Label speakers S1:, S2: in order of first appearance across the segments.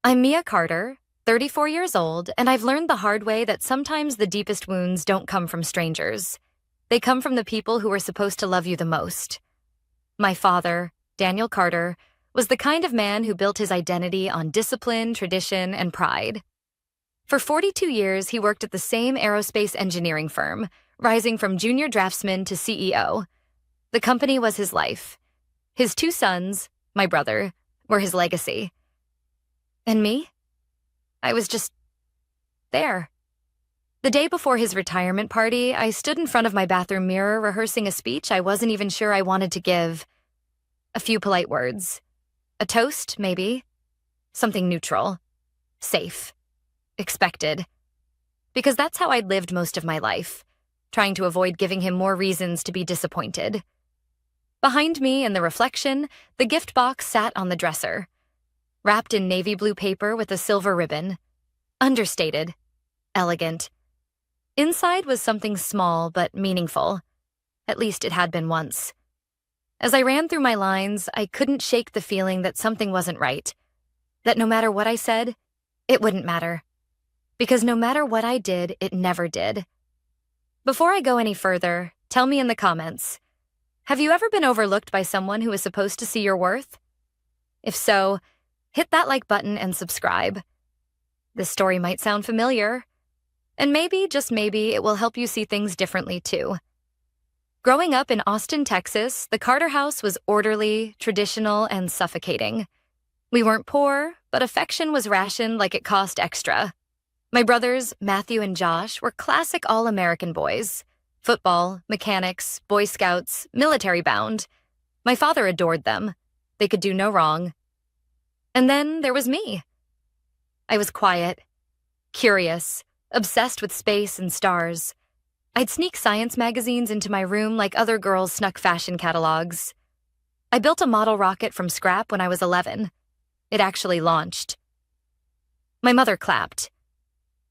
S1: I'm Mia Carter, 34 years old, and I've learned the hard way that sometimes the deepest wounds don't come from strangers. They come from the people who are supposed to love you the most. My father, Daniel Carter, was the kind of man who built his identity on discipline, tradition, and pride. For 42 years, he worked at the same aerospace engineering firm, rising from junior draftsman to CEO. The company was his life. His two sons, my brother, were his legacy. And me? I was just there. The day before his retirement party, I stood in front of my bathroom mirror rehearsing a speech I wasn't even sure I wanted to give. A few polite words. A toast, maybe. Something neutral. Safe. Expected. Because that's how I'd lived most of my life, trying to avoid giving him more reasons to be disappointed. Behind me, in the reflection, the gift box sat on the dresser, wrapped in navy blue paper with a silver ribbon. Understated. Elegant. Inside was something small but meaningful. At least it had been once. As I ran through my lines, I couldn't shake the feeling that something wasn't right. That no matter what I said, it wouldn't matter. Because no matter what I did, it never did. Before I go any further, tell me in the comments, have you ever been overlooked by someone who is supposed to see your worth? If so, hit that like button and subscribe. This story might sound familiar, and maybe, just maybe, it will help you see things differently too. Growing up in Austin, Texas, the Carter house was orderly, traditional, and suffocating. We weren't poor, but affection was rationed like it cost extra. My brothers, Matthew and Josh, were classic all-American boys. Football, mechanics, Boy Scouts, military-bound. My father adored them. They could do no wrong. And then there was me. I was quiet, curious, obsessed with space and stars. I'd sneak science magazines into my room like other girls snuck fashion catalogs. I built a model rocket from scrap when I was 11. It actually launched. My mother clapped.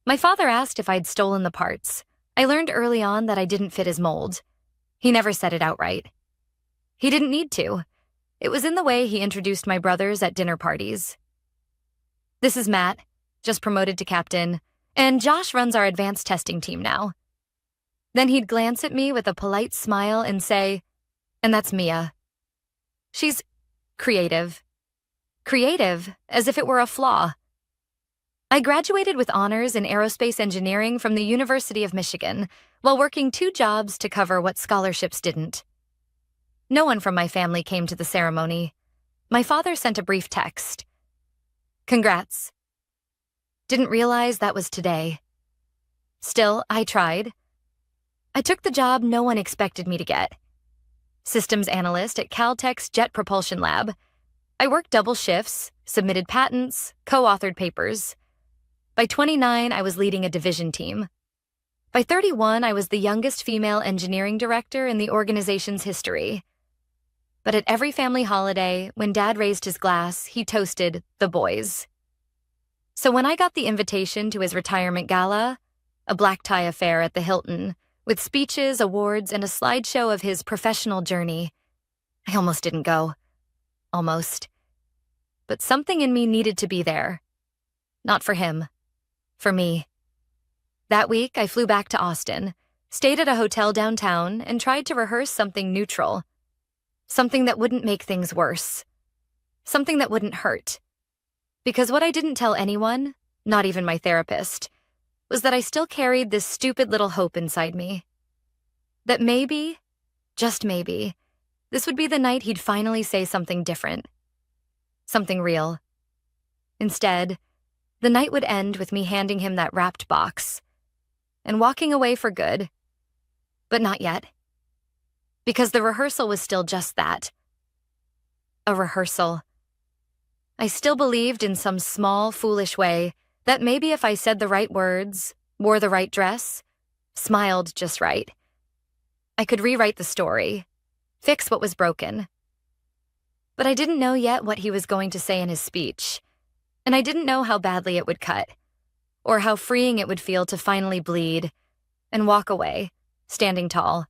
S1: My father asked if I'd stolen the parts. I learned early on that I didn't fit his mold. He never said it outright. He didn't need to. It was in the way he introduced my brothers at dinner parties. This is Matt, just promoted to captain, and Josh runs our advanced testing team now. Then he'd glance at me with a polite smile and say, and that's Mia. She's creative. Creative, as if it were a flaw. I graduated with honors in aerospace engineering from the University of Michigan, while working 2 jobs to cover what scholarships didn't. No one from my family came to the ceremony. My father sent a brief text. Congrats. Didn't realize that was today. Still, I tried. I took the job no one expected me to get. Systems analyst at Caltech's Jet Propulsion Lab. I worked double shifts, submitted patents, co-authored papers. By 29, I was leading a division team. By 31, I was the youngest female engineering director in the organization's history. But at every family holiday, when Dad raised his glass, he toasted the boys. So when I got the invitation to his retirement gala, a black tie affair at the Hilton, with speeches, awards, and a slideshow of his professional journey, I almost didn't go. Almost. But something in me needed to be there. Not for him. For me. That week, I flew back to Austin, stayed at a hotel downtown, and tried to rehearse something neutral. Something that wouldn't make things worse. Something that wouldn't hurt. Because what I didn't tell anyone, not even my therapist, was that I still carried this stupid little hope inside me. That maybe, just maybe, this would be the night he'd finally say something different. Something real. Instead, the night would end with me handing him that wrapped box and walking away for good. But not yet. Because the rehearsal was still just that. A rehearsal. I still believed in some small, foolish way that maybe if I said the right words, wore the right dress, smiled just right, I could rewrite the story, fix what was broken. But I didn't know yet what he was going to say in his speech. And I didn't know how badly it would cut, or how freeing it would feel to finally bleed and walk away, standing tall.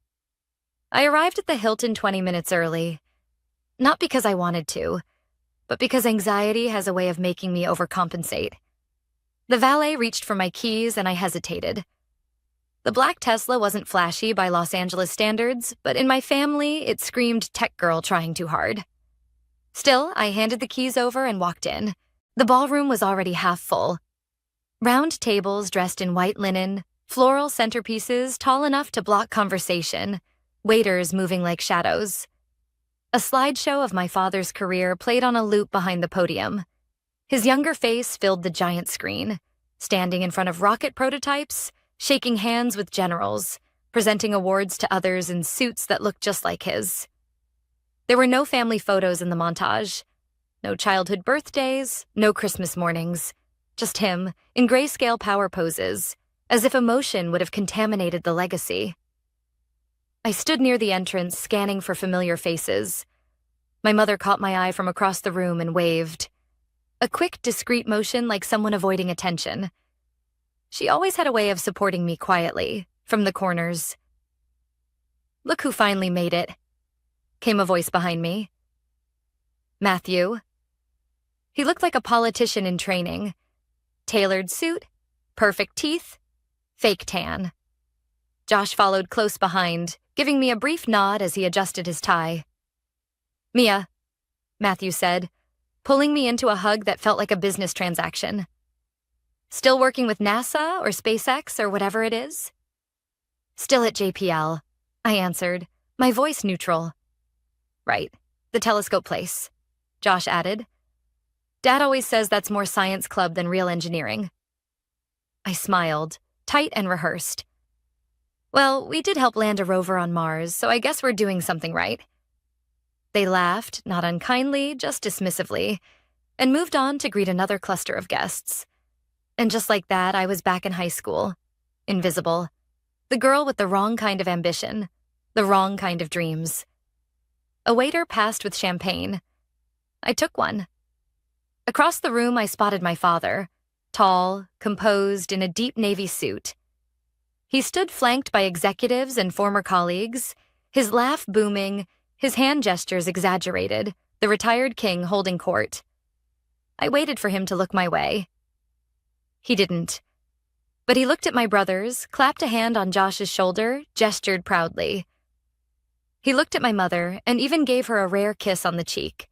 S1: I arrived at the Hilton 20 minutes early, not because I wanted to, but because anxiety has a way of making me overcompensate. The valet reached for my keys and I hesitated. The black Tesla wasn't flashy by Los Angeles standards, but in my family, it screamed tech girl trying too hard. Still, I handed the keys over and walked in. The ballroom was already half full. Round tables dressed in white linen, floral centerpieces tall enough to block conversation, waiters moving like shadows. A slideshow of my father's career played on a loop behind the podium. His younger face filled the giant screen, standing in front of rocket prototypes, shaking hands with generals, presenting awards to others in suits that looked just like his. There were no family photos in the montage, no childhood birthdays, no Christmas mornings, just him in grayscale power poses, as if emotion would have contaminated the legacy. I stood near the entrance, scanning for familiar faces. My mother caught my eye from across the room and waved. A quick, discreet motion like someone avoiding attention. She always had a way of supporting me quietly, from the corners. "Look who finally made it," came a voice behind me. Matthew. He looked like a politician in training. Tailored suit, perfect teeth, fake tan. Josh followed close behind, giving me a brief nod as he adjusted his tie. "Mia," Matthew said, pulling me into a hug that felt like a business transaction. "Still working with NASA or SpaceX or whatever it is?" "Still at JPL," I answered, my voice neutral. "Right, the telescope place," Josh added. "Dad always says that's more science club than real engineering." I smiled, tight and rehearsed. "Well, we did help land a rover on Mars, so I guess we're doing something right." They laughed, not unkindly, just dismissively, and moved on to greet another cluster of guests. And just like that, I was back in high school. Invisible. The girl with the wrong kind of ambition. The wrong kind of dreams. A waiter passed with champagne. I took one. Across the room, I spotted my father, tall, composed, in a deep navy suit. He stood flanked by executives and former colleagues, his laugh booming, his hand gestures exaggerated, the retired king holding court. I waited for him to look my way. He didn't. But he looked at my brothers, clapped a hand on Josh's shoulder, gestured proudly. He looked at my mother and even gave her a rare kiss on the cheek.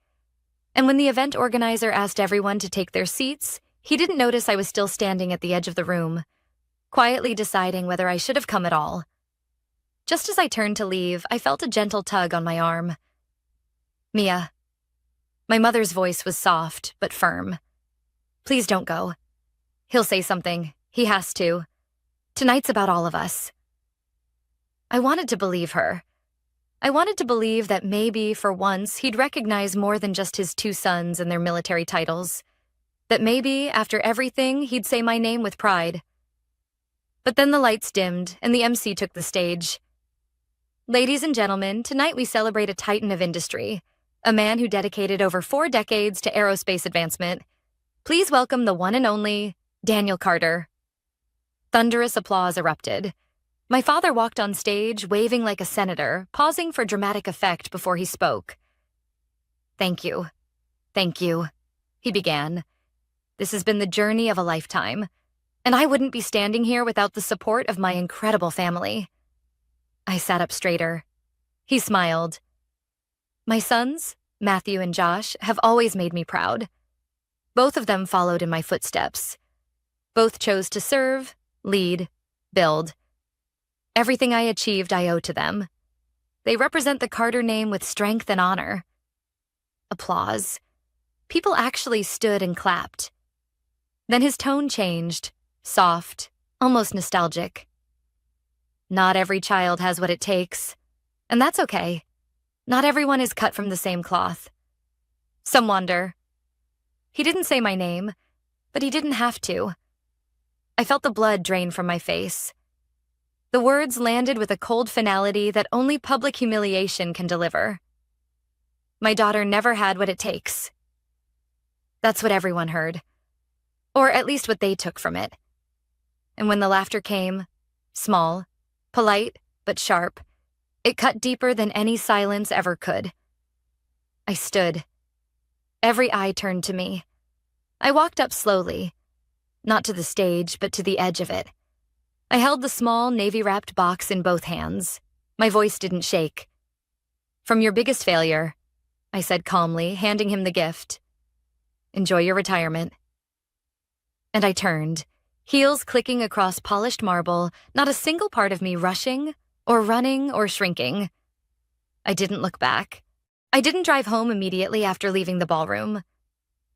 S1: And when the event organizer asked everyone to take their seats, he didn't notice I was still standing at the edge of the room, quietly deciding whether I should have come at all. Just as I turned to leave, I felt a gentle tug on my arm. "Mia." My mother's voice was soft, but firm. "Please don't go. He'll say something. He has to. Tonight's about all of us." I wanted to believe her. I wanted to believe that maybe, for once, he'd recognize more than just his two sons and their military titles. That maybe, after everything, he'd say my name with pride. But then the lights dimmed, and the MC took the stage. "Ladies and gentlemen, tonight we celebrate a titan of industry, a man who dedicated over 4 decades to aerospace advancement. Please welcome the one and only Daniel Carter." Thunderous applause erupted. My father walked on stage, waving like a senator, pausing for dramatic effect before he spoke. Thank you, he began. "This has been the journey of a lifetime, and I wouldn't be standing here without the support of my incredible family." I sat up straighter. He smiled. "My sons, Matthew and Josh, have always made me proud. Both of them followed in my footsteps. Both chose to serve, lead, build. Everything I achieved I owe to them. They represent the Carter name with strength and honor." Applause. People actually stood and clapped. Then his tone changed, soft, almost nostalgic. "Not every child has what it takes, and that's okay. Not everyone is cut from the same cloth. Some wonder." He didn't say my name, but he didn't have to. I felt the blood drain from my face. The words landed with a cold finality that only public humiliation can deliver. My daughter never had what it takes. That's what everyone heard. Or at least what they took from it. And when the laughter came, small, polite, but sharp, it cut deeper than any silence ever could. I stood. Every eye turned to me. I walked up slowly, not to the stage, but to the edge of it. I held the small, navy-wrapped box in both hands. My voice didn't shake. "From your biggest failure," I said calmly, handing him the gift. "Enjoy your retirement." And I turned, heels clicking across polished marble, not a single part of me rushing, or running, or shrinking. I didn't look back. I didn't drive home immediately after leaving the ballroom.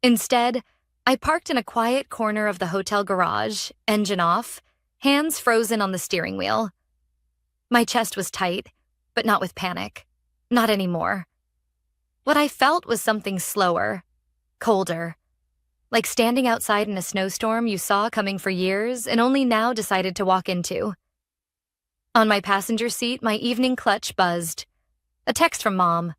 S1: Instead, I parked in a quiet corner of the hotel garage, engine off, hands frozen on the steering wheel. My chest was tight, but not with panic. Not anymore. What I felt was something slower, colder, like standing outside in a snowstorm you saw coming for years and only now decided to walk into. On my passenger seat, my evening clutch buzzed. A text from Mom.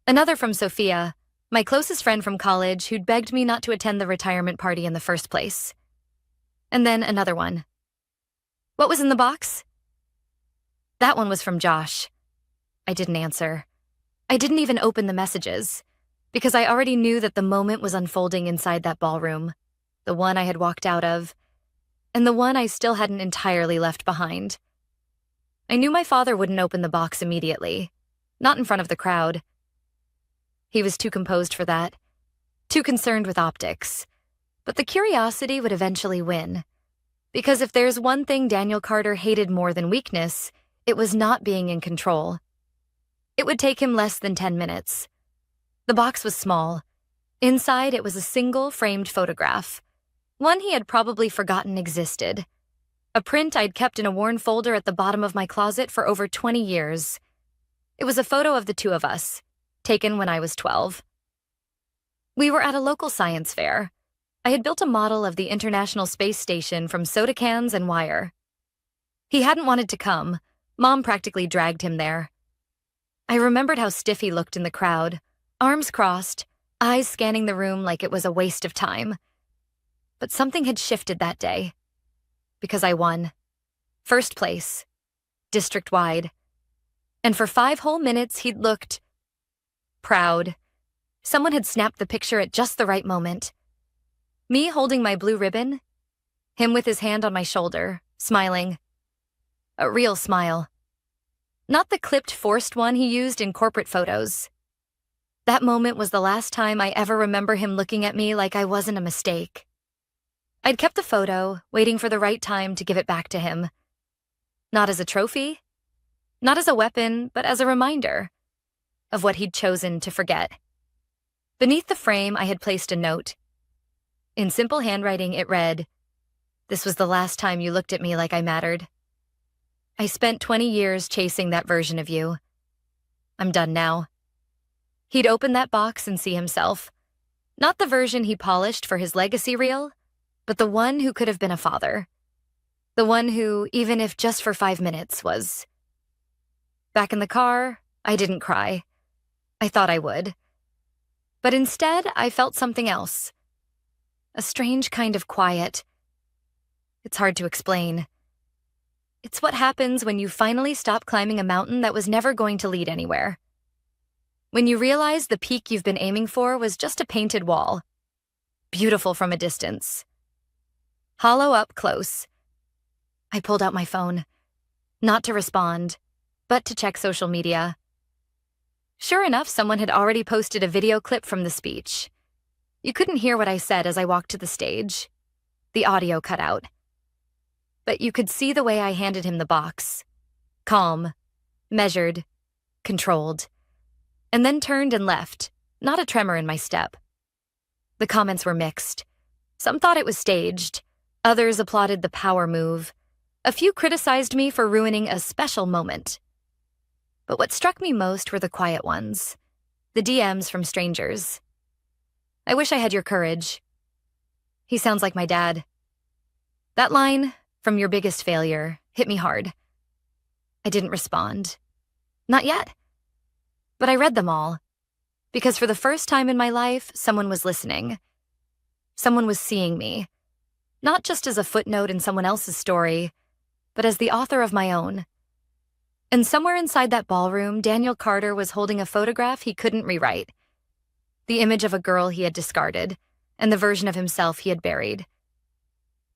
S1: Another from Sophia, my closest friend from college who'd begged me not to attend the retirement party in the first place. And then another one. "What was in the box?" That one was from Josh. I didn't answer. I didn't even open the messages, because I already knew that the moment was unfolding inside that ballroom, the one I had walked out of, and the one I still hadn't entirely left behind. I knew my father wouldn't open the box immediately, not in front of the crowd. He was too composed for that, too concerned with optics. But the curiosity would eventually win, because if there's one thing Daniel Carter hated more than weakness, it was not being in control. It would take him less than 10 minutes. The box was small. Inside, it was a single framed photograph, one he had probably forgotten existed. A print I'd kept in a worn folder at the bottom of my closet for over 20 years. It was a photo of the two of us, taken when I was 12. We were at a local science fair. I had built a model of the International Space Station from soda cans and wire. He hadn't wanted to come. Mom practically dragged him there. I remembered how stiff he looked in the crowd, arms crossed, eyes scanning the room like it was a waste of time. But something had shifted that day. Because I won. First place. District-wide. And for 5 whole minutes, he'd looked proud. Someone had snapped the picture at just the right moment. Me holding my blue ribbon, him with his hand on my shoulder, smiling. A real smile. Not the clipped, forced one he used in corporate photos. That moment was the last time I ever remember him looking at me like I wasn't a mistake. I'd kept the photo, waiting for the right time to give it back to him. Not as a trophy, not as a weapon, but as a reminder of what he'd chosen to forget. Beneath the frame, I had placed a note. In simple handwriting, it read, "This was the last time you looked at me like I mattered. I spent 20 years chasing that version of you. I'm done now." He'd open that box and see himself. Not the version he polished for his legacy reel, but the one who could have been a father. The one who, even if just for 5 minutes, was. Back in the car, I didn't cry. I thought I would. But instead, I felt something else. A strange kind of quiet. It's hard to explain. It's what happens when you finally stop climbing a mountain that was never going to lead anywhere. When you realize the peak you've been aiming for was just a painted wall. Beautiful from a distance. Hollow up close. I pulled out my phone. Not to respond, but to check social media. Sure enough, someone had already posted a video clip from the speech. You couldn't hear what I said as I walked to the stage. The audio cut out. But you could see the way I handed him the box. Calm, measured, controlled. And then turned and left, not a tremor in my step. The comments were mixed. Some thought it was staged. Others applauded the power move. A few criticized me for ruining a special moment. But what struck me most were the quiet ones. The DMs from strangers. "I wish I had your courage. He sounds like my dad." That line, "from your biggest failure," hit me hard. I didn't respond. Not yet. But I read them all. Because for the first time in my life, someone was listening. Someone was seeing me. Not just as a footnote in someone else's story, but as the author of my own. And somewhere inside that ballroom, Daniel Carter was holding a photograph he couldn't rewrite. the image of a girl he had discarded, and the version of himself he had buried.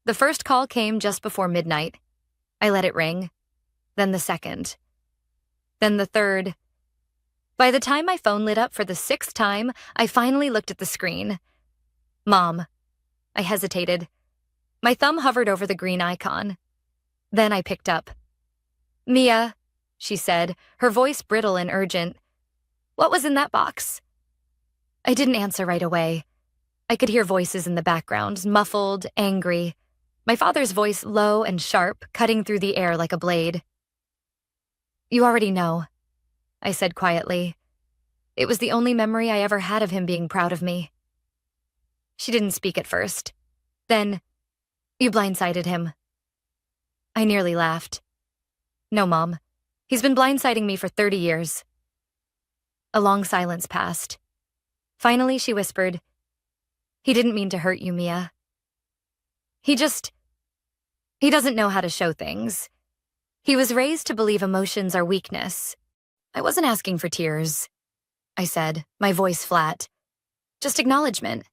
S1: The first call came just before midnight. I let it ring, then the second, then the third. By the time my phone lit up for the sixth time, I finally looked at the screen. Mom. I hesitated. My thumb hovered over the green icon. Then I picked up. Mia, she said, her voice brittle and urgent. What was in that box? I didn't answer right away. I could hear voices in the background, muffled, angry. My father's voice low and sharp, cutting through the air like a blade. You already know, I said quietly. It was the only memory I ever had of him being proud of me. She didn't speak at first. Then, you blindsided him. I nearly laughed. No, Mom. He's been blindsiding me for 30 years. A long silence passed. Finally, she whispered, He didn't mean to hurt you, Mia. He doesn't know how to show things. He was raised to believe emotions are weakness. I wasn't asking for tears, I said, my voice flat. Just acknowledgement.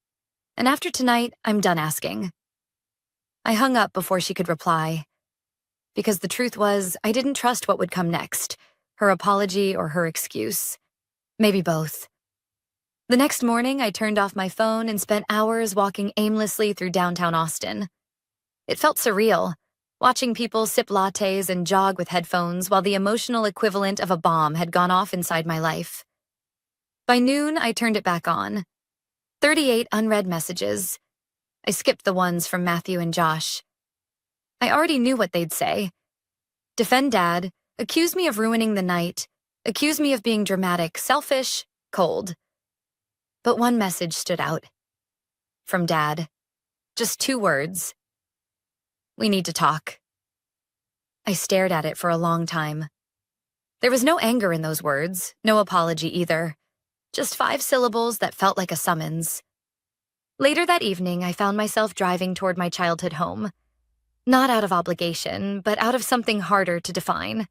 S1: And after tonight, I'm done asking. I hung up before she could reply. Because the truth was, I didn't trust what would come next, her apology or her excuse. Maybe both. The next morning, I turned off my phone and spent hours walking aimlessly through downtown Austin. It felt surreal, watching people sip lattes and jog with headphones while the emotional equivalent of a bomb had gone off inside my life. By noon, I turned it back on. 38 unread messages. I skipped the ones from Matthew and Josh. I already knew what they'd say. Defend Dad, accuse me of ruining the night, accuse me of being dramatic, selfish, cold. But one message stood out. From Dad. Just 2 words. We need to talk. I stared at it for a long time. There was no anger in those words, no apology either. Just 5 syllables that felt like a summons. Later that evening, I found myself driving toward my childhood home. Not out of obligation, but out of something harder to define.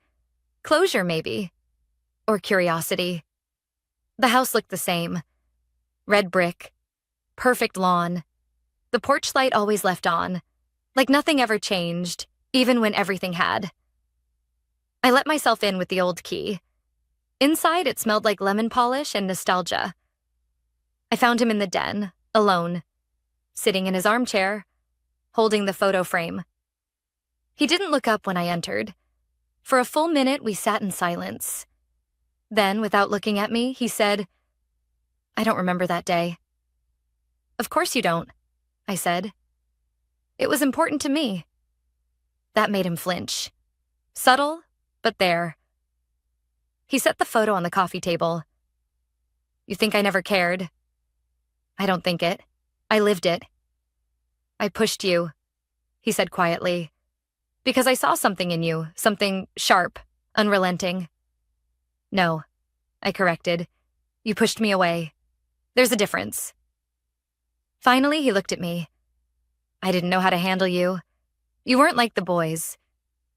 S1: Closure, maybe. Or curiosity. The house looked the same. Red brick. Perfect lawn. The porch light always left on. Like nothing ever changed, even when everything had. I let myself in with the old key. Inside, it smelled like lemon polish and nostalgia. I found him in the den, alone, sitting in his armchair, holding the photo frame. He didn't look up when I entered. For a full minute, we sat in silence. Then, without looking at me, he said, I don't remember that day. Of course you don't, I said. It was important to me. That made him flinch. Subtle, but there. He set the photo on the coffee table. You think I never cared? I don't think it. I lived it. I pushed you, he said quietly, because I saw something in you, something sharp, unrelenting. No, I corrected. You pushed me away. There's a difference. Finally, he looked at me. I didn't know how to handle you. You weren't like the boys.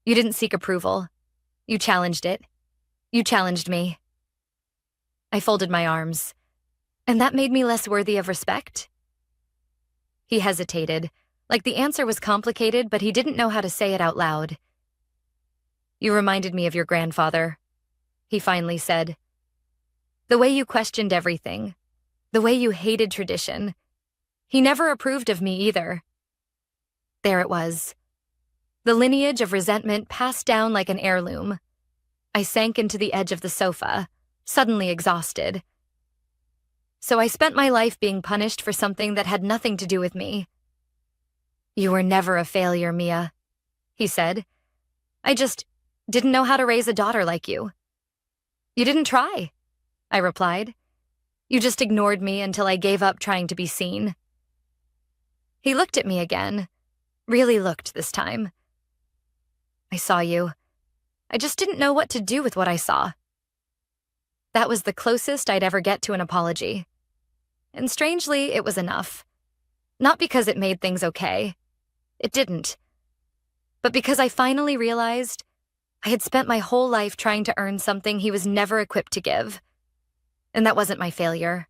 S1: You didn't seek approval. You challenged it. You challenged me. I folded my arms. And that made me less worthy of respect? He hesitated, like the answer was complicated, but he didn't know how to say it out loud. You reminded me of your grandfather, he finally said. The way you questioned everything. The way you hated tradition. He never approved of me either. There it was. The lineage of resentment passed down like an heirloom. I sank into the edge of the sofa, suddenly exhausted. So I spent my life being punished for something that had nothing to do with me. You were never a failure, Mia, he said. I just didn't know how to raise a daughter like you. You didn't try, I replied. You just ignored me until I gave up trying to be seen. He looked at me again, really looked this time. I saw you. I just didn't know what to do with what I saw. That was the closest I'd ever get to an apology. And strangely, it was enough. Not because it made things okay. It didn't. But because I finally realized I had spent my whole life trying to earn something he was never equipped to give. And that wasn't my failure.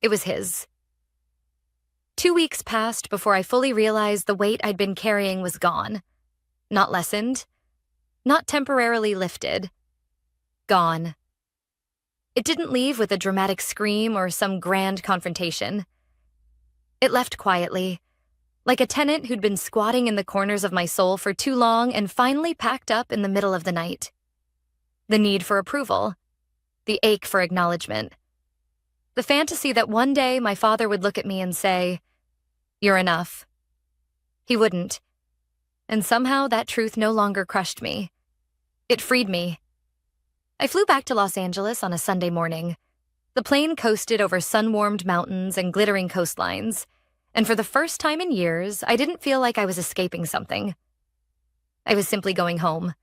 S1: It was his. 2 weeks passed before I fully realized the weight I'd been carrying was gone. Not lessened. Not temporarily lifted. Gone. It didn't leave with a dramatic scream or some grand confrontation. It left quietly, like a tenant who'd been squatting in the corners of my soul for too long and finally packed up in the middle of the night. The need for approval. The ache for acknowledgement. The fantasy that one day my father would look at me and say, "You're enough." He wouldn't. And somehow that truth no longer crushed me. It freed me. I flew back to Los Angeles on a Sunday morning. The plane coasted over sun-warmed mountains and glittering coastlines, and for the first time in years, I didn't feel like I was escaping something. I was simply going home.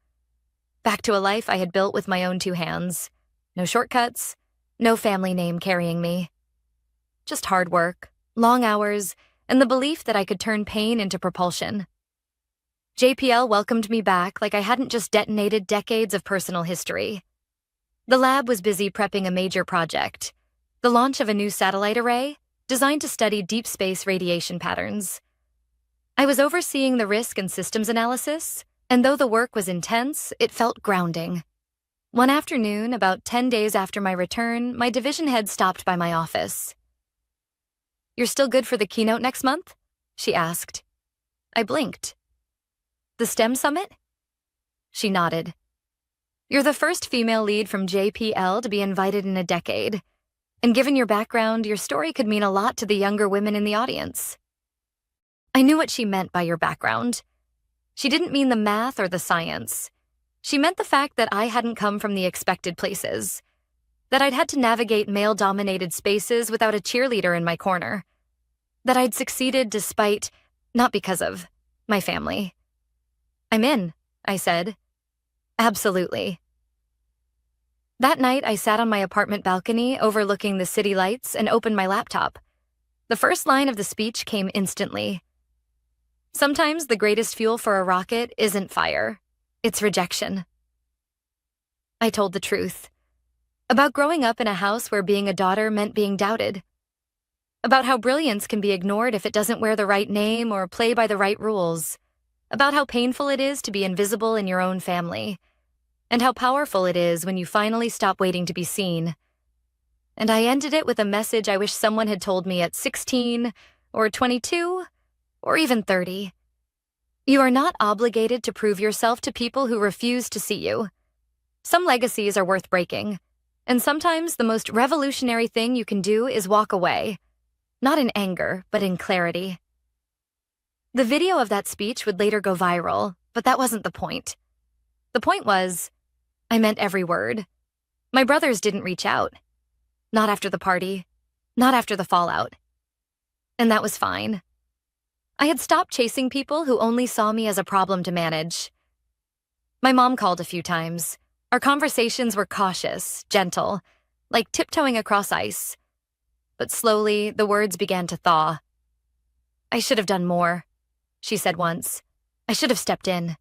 S1: Back to a life I had built with my own 2 hands. No shortcuts, no family name carrying me. Just hard work, long hours, and the belief that I could turn pain into propulsion. JPL welcomed me back like I hadn't just detonated decades of personal history. The lab was busy prepping a major project, the launch of a new satellite array designed to study deep space radiation patterns. I was overseeing the risk and systems analysis, and though the work was intense, it felt grounding. One afternoon, about 10 days after my return, my division head stopped by my office. "You're still good for the keynote next month?" she asked. I blinked. "The STEM Summit?" She nodded. "You're the first female lead from JPL to be invited in a decade. And given your background, your story could mean a lot to the younger women in the audience." I knew what she meant by your background. She didn't mean the math or the science. She meant the fact that I hadn't come from the expected places, that I'd had to navigate male-dominated spaces without a cheerleader in my corner, that I'd succeeded despite, not because of, my family. "I'm in," I said. "Absolutely." That night, I sat on my apartment balcony overlooking the city lights and opened my laptop. The first line of the speech came instantly. Sometimes the greatest fuel for a rocket isn't fire, it's rejection. I told the truth. About growing up in a house where being a daughter meant being doubted. About how brilliance can be ignored if it doesn't wear the right name or play by the right rules. About how painful it is to be invisible in your own family. And how powerful it is when you finally stop waiting to be seen. And I ended it with a message I wish someone had told me at 16, or 22, or even 30. You are not obligated to prove yourself to people who refuse to see you. Some legacies are worth breaking, and sometimes the most revolutionary thing you can do is walk away. Not in anger, but in clarity. The video of that speech would later go viral, but that wasn't the point. The point was, I meant every word. My brothers didn't reach out. Not after the party. Not after the fallout. And that was fine. I had stopped chasing people who only saw me as a problem to manage. My mom called a few times. Our conversations were cautious, gentle, like tiptoeing across ice. But slowly, the words began to thaw. "I should have done more," she said once. "I should have stepped in."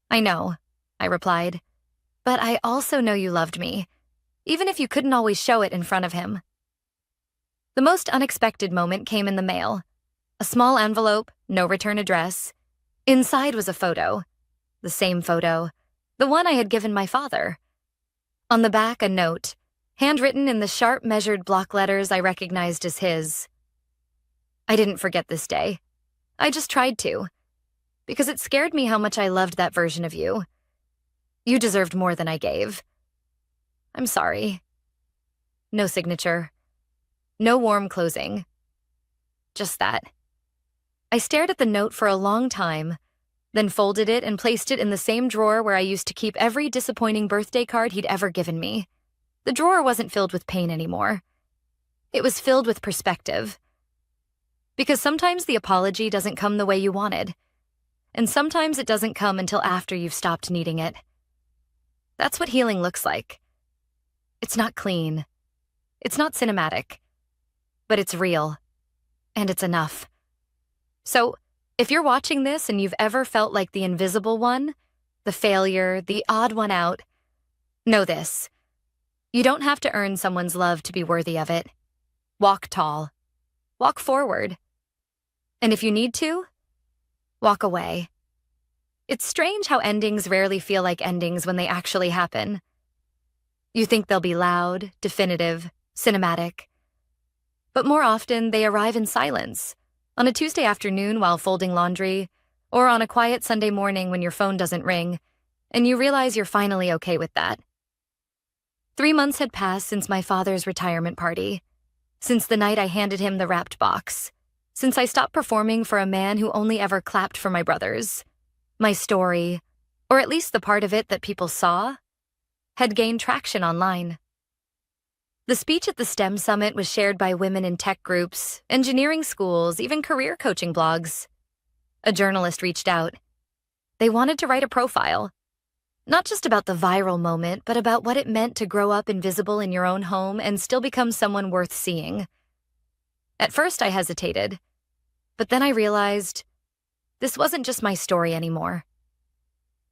S1: "I know," I replied. "But I also know you loved me, even if you couldn't always show it in front of him." The most unexpected moment came in the mail. A small envelope, no return address. Inside was a photo. The same photo. The one I had given my father. On the back, a note, handwritten in the sharp, measured block letters I recognized as his. I didn't forget this day. I just tried to. Because it scared me how much I loved that version of you. You deserved more than I gave. I'm sorry. No signature. No warm closing. Just that. I stared at the note for a long time, then folded it and placed it in the same drawer where I used to keep every disappointing birthday card he'd ever given me. The drawer wasn't filled with pain anymore. It was filled with perspective. Because sometimes the apology doesn't come the way you wanted, and sometimes it doesn't come until after you've stopped needing it. That's what healing looks like. It's not clean. It's not cinematic. But it's real. And it's enough. So, if you're watching this and you've ever felt like the invisible one, the failure, the odd one out, know this. You don't have to earn someone's love to be worthy of it. Walk tall. Walk forward. And if you need to, walk away. It's strange how endings rarely feel like endings when they actually happen. You think they'll be loud, definitive, cinematic. But more often, they arrive in silence, on a Tuesday afternoon while folding laundry, or on a quiet Sunday morning when your phone doesn't ring, and you realize you're finally okay with that. 3 months had passed since my father's retirement party, since the night I handed him the wrapped box, since I stopped performing for a man who only ever clapped for my brothers. My story, or at least the part of it that people saw, had gained traction online. The speech at the STEM Summit was shared by women in tech groups, engineering schools, even career coaching blogs. A journalist reached out. They wanted to write a profile, not just about the viral moment, but about what it meant to grow up invisible in your own home and still become someone worth seeing. At first, I hesitated, but then I realized this wasn't just my story anymore.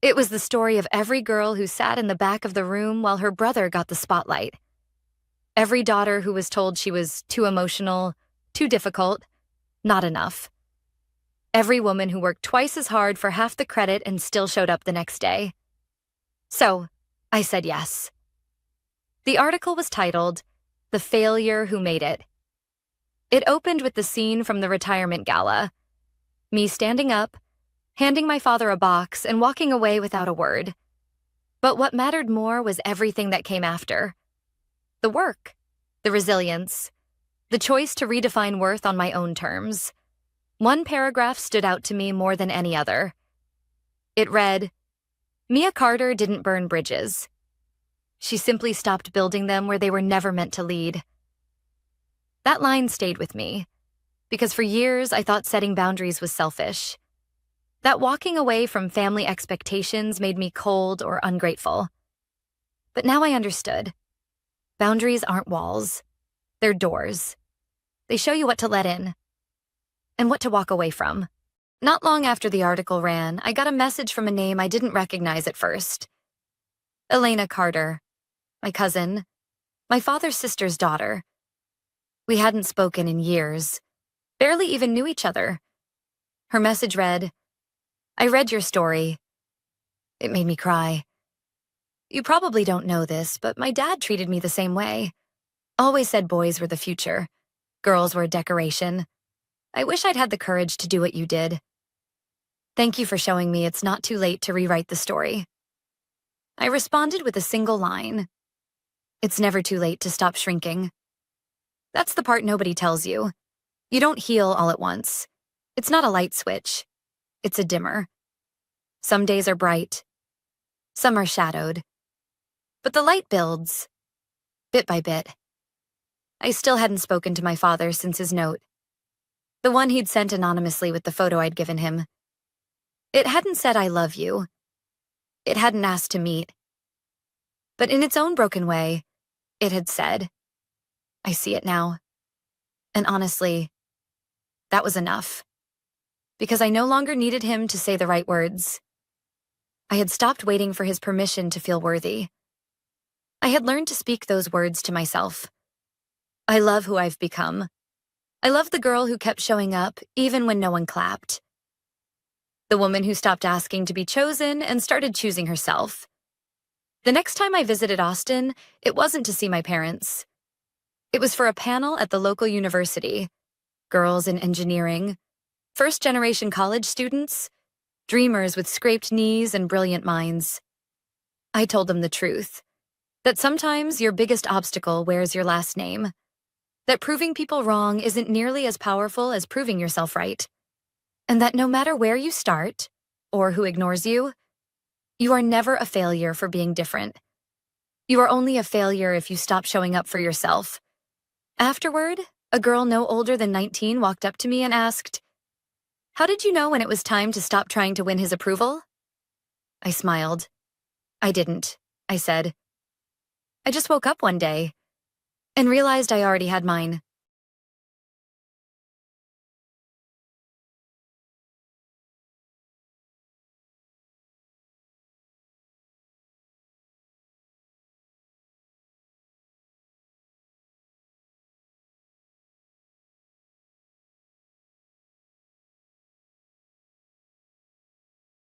S1: It was the story of every girl who sat in the back of the room while her brother got the spotlight. Every daughter who was told she was too emotional, too difficult, not enough. Every woman who worked twice as hard for half the credit and still showed up the next day. So, I said yes. The article was titled, "The Failure Who Made It." It opened with the scene from the retirement gala. Me standing up, handing my father a box, and walking away without a word. But what mattered more was everything that came after. The work, the resilience, the choice to redefine worth on my own terms. One paragraph stood out to me more than any other. It read, "Mia Carter didn't burn bridges. She simply stopped building them where they were never meant to lead." That line stayed with me, because for years I thought setting boundaries was selfish. That walking away from family expectations made me cold or ungrateful. But now I understood. Boundaries aren't walls. They're doors. They show you what to let in and what to walk away from. Not long after the article ran, I got a message from a name I didn't recognize at first. Elena Carter, my cousin, my father's sister's daughter. We hadn't spoken in years, barely even knew each other. Her message read, "I read your story. It made me cry. You probably don't know this, but my dad treated me the same way. Always said boys were the future. Girls were a decoration. I wish I'd had the courage to do what you did. Thank you for showing me it's not too late to rewrite the story." I responded with a single line. "It's never too late to stop shrinking." That's the part nobody tells you. You don't heal all at once. It's not a light switch. It's a dimmer. Some days are bright. Some are shadowed. But the light builds, bit by bit. I still hadn't spoken to my father since his note, the one he'd sent anonymously with the photo I'd given him. It hadn't said "I love you." It hadn't asked to meet. But in its own broken way, it had said, "I see it now." And honestly, that was enough. Because I no longer needed him to say the right words. I had stopped waiting for his permission to feel worthy. I had learned to speak those words to myself. I love who I've become. I love the girl who kept showing up even when no one clapped. The woman who stopped asking to be chosen and started choosing herself. The next time I visited Austin, it wasn't to see my parents. It was for a panel at the local university. Girls in engineering, first-generation college students, dreamers with scraped knees and brilliant minds. I told them the truth, that sometimes your biggest obstacle wears your last name, that proving people wrong isn't nearly as powerful as proving yourself right, and that no matter where you start, or who ignores you, you are never a failure for being different. You are only a failure if you stop showing up for yourself. Afterward, a girl no older than 19 walked up to me and asked, "How did you know when it was time to stop trying to win his approval?" I smiled. "I didn't," I said. "I just woke up one day and realized I already had mine."